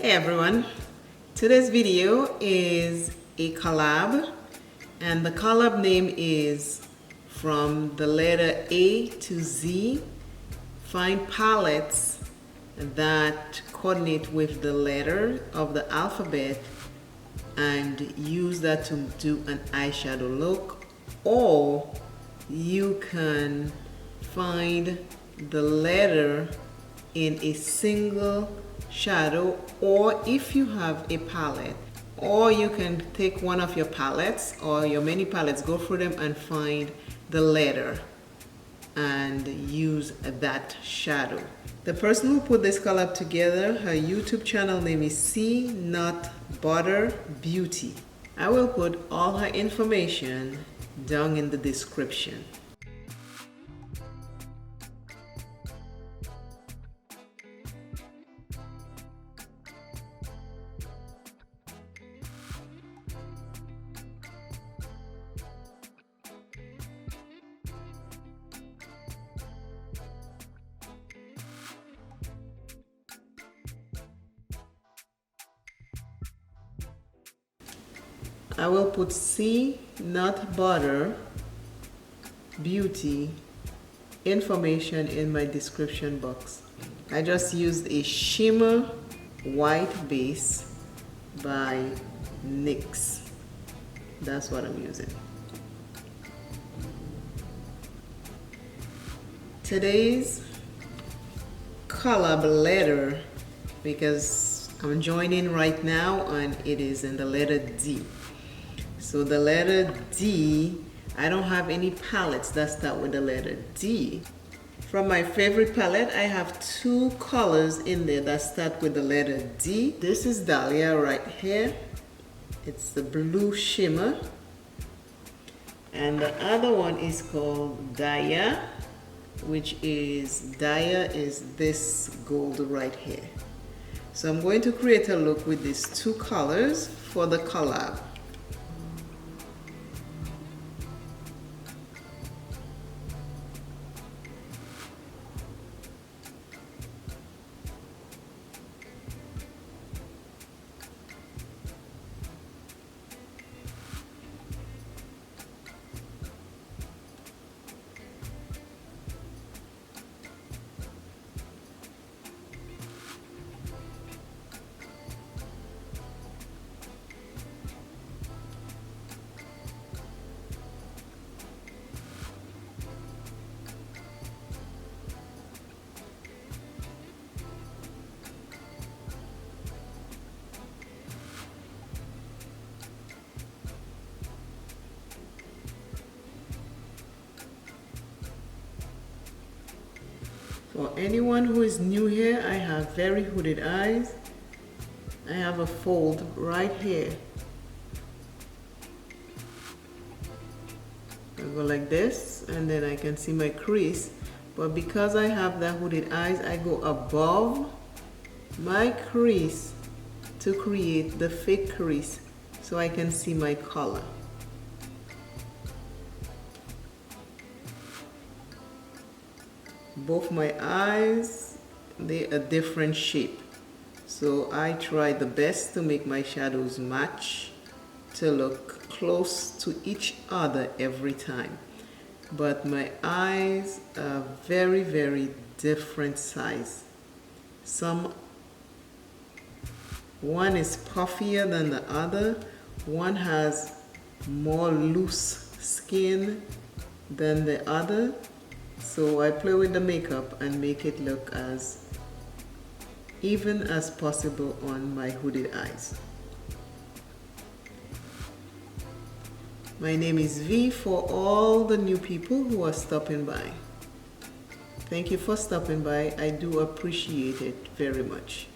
Hey everyone, today's video is a collab and the collab name is from the letter A to Z. Find palettes that coordinate with the letter of the alphabet and use that to do an eyeshadow look, or you can find the letter in a single shadow, or if you have a palette, or you can take one of your palettes or your many palettes, go through them and find the letter and use that shadow. The person who put this collab together, her YouTube channel name is Cnutbutr Beauty. I will put all her information down in the description. I will put Cnutbutr Beauty information in my description box. I just used a shimmer white base by NYX. That's what I'm using. Today's collab letter, because I'm joining right now and it is in the letter D. So the letter D, I don't have any palettes that start with the letter D. From my favorite palette, I have two colors in there that start with the letter D. This is Dahlia right here. It's the blue shimmer. And the other one is called Daya, which is this gold right here. So I'm going to create a look with these two colors for the collab. For anyone who is new here, I have very hooded eyes. I have a fold right here. I go like this and then I can see my crease. But because I have the hooded eyes, I go above my crease to create the fake crease so I can see my color. Both my eyes, they're a different shape. So I try the best to make my shadows match to look close to each other every time. But my eyes are very, very different size. One is puffier than the other. One has more loose skin than the other. So I play with the makeup and make it look as even as possible on my hooded eyes. My name is V for all the new people who are stopping by. Thank you for stopping by. I do appreciate it very much.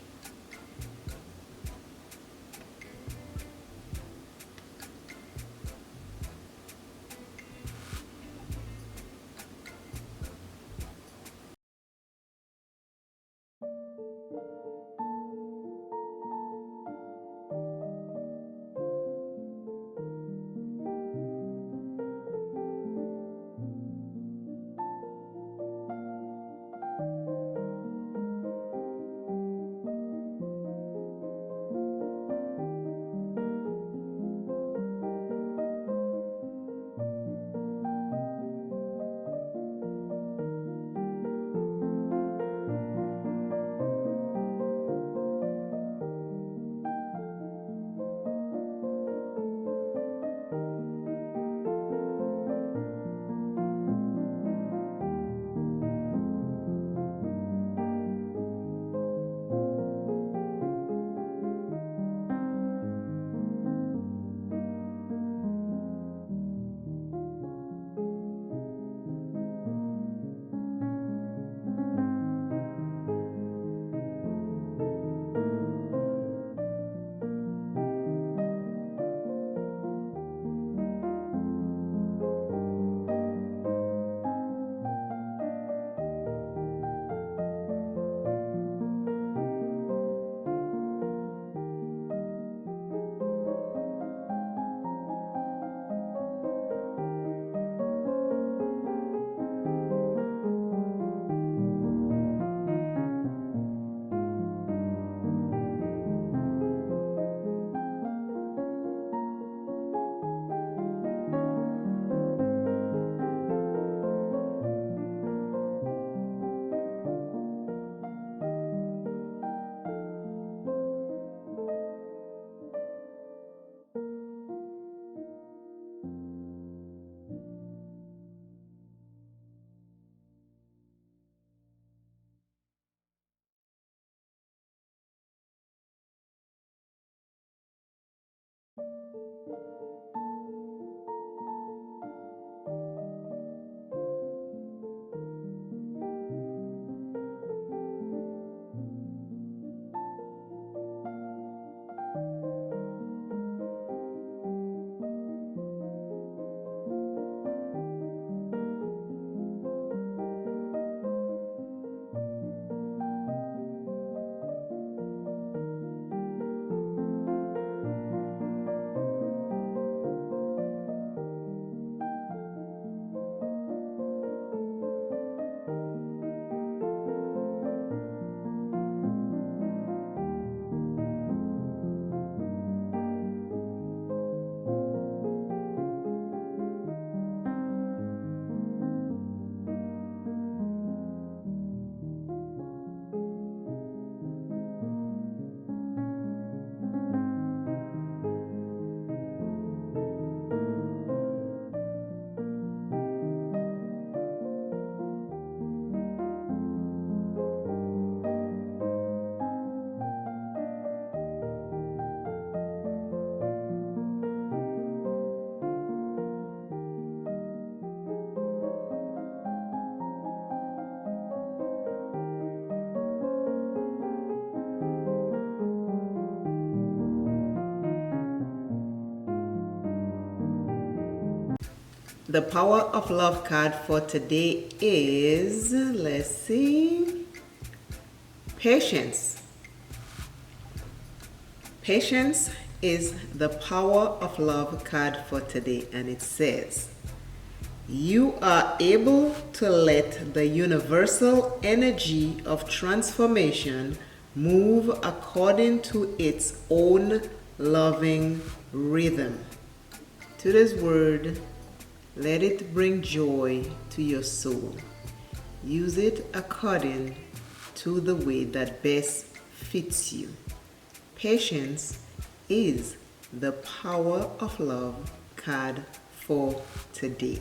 The power of love card for today is, let's see, patience. Patience is the power of love card for today, and it says, you are able to let the universal energy of transformation move according to its own loving rhythm. Today's word, let it bring joy to your soul. Use it according to the way that best fits you. Patience is the power of love card for today.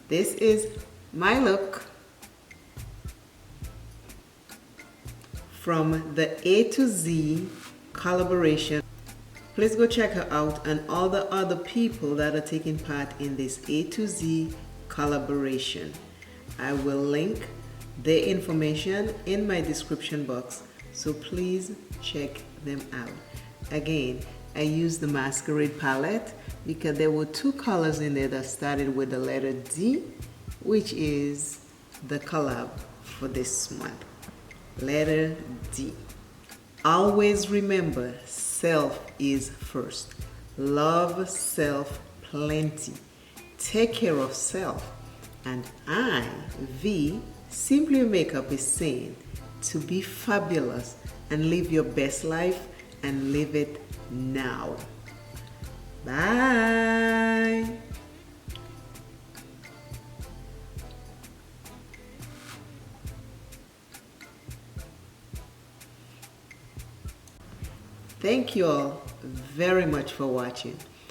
This is my look from the A to Z collaboration. Please go check her out and all the other people that are taking part in this A to Z collaboration. I will link their information in my description box, so please check them out. Again, I used the masquerade palette because there were two colors in there that started with the letter D, which is the collab for this month. Letter D. Always remember, self is first. Love self plenty. Take care of self. And I, V, Simply Makeup is saying to be fabulous and live your best life and live it now. Bye. Thank you all very much for watching.